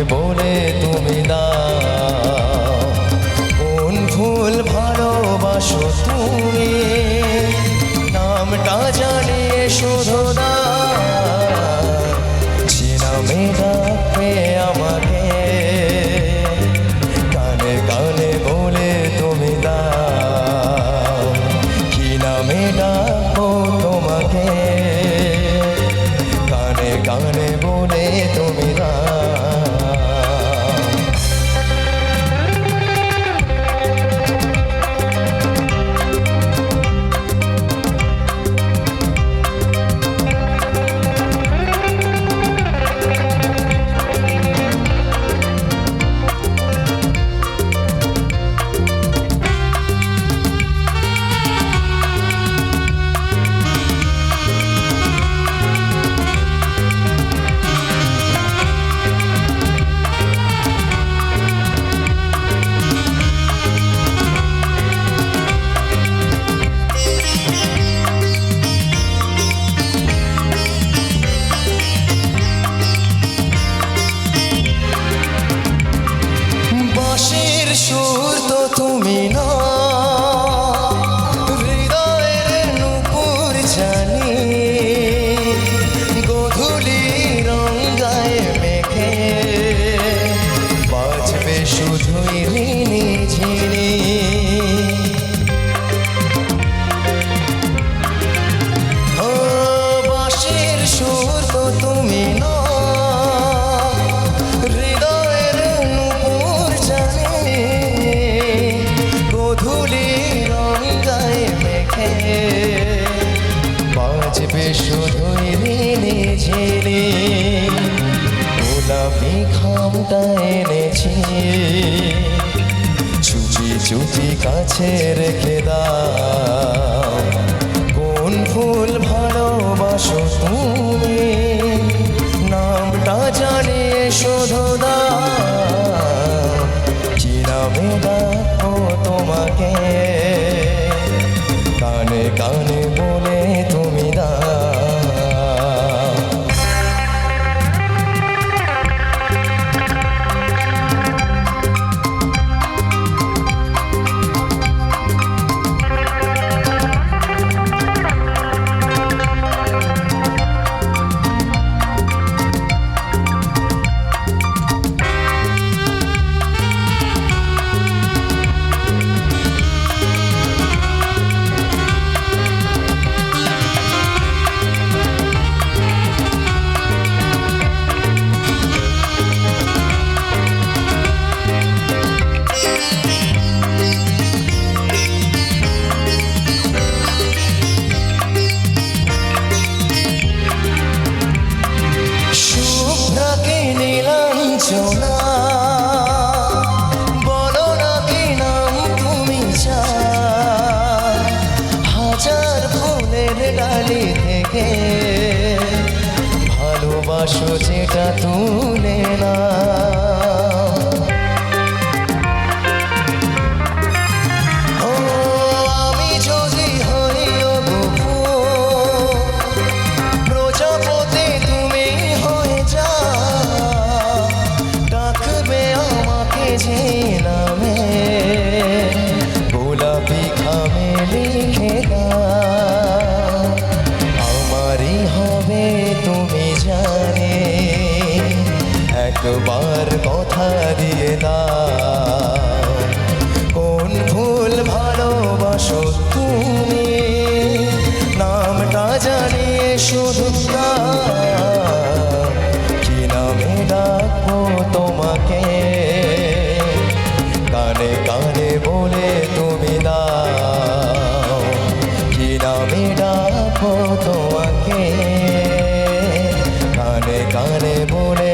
বলে তুমি দাও কোন ফুল ভালোবাসো তুমি নামটা জানিয়ে শুধু দাও চেনা মেঘাকে আমাকে কানে কানে বলে তুমি দাও কি নামে ডাকবো তোমাকে কানে কানে বলে তুমি দাও সুর তো তুমি না হৃদয়ের নূপুর জানি গোধূলি রঙ গায়ে মেখে বাজবে শুধুই ঋণী ঝিনি ও বাঁশির সুর তো তুমি না বাজবে শুধুই ঋণী ঝিনি গোলাপি খামটা এনেছি চুপি চুপি কাছে রেখে দাও কোন ফুল ভালোবাসো তুমি নামটা জানিয়ে শুধু দাও কি নামে ডাকবো তোমাকে কানে কানে বলে তুমি দাও বলো না কি নাম তুমি চাও হাজার ফুলের ডালি থেকে ভালোবাসো যেটা তুলে না আমি যদি হই প্রজাপতি তুমি হয়ে যাও যে নামে গোলাপি খামে লিখে দাও আমারই হবে তুমি জানে একবার কথা দিয়ে দাও কোন ফুল ভালোবাসো তুমি নামটা জানিয়ে শুধু দাও কি নামে ডাকবো তোমাকে কানে কানে বলে তুমি দাও কি নামে ডাকবো তোমাকে কানে কানে বলে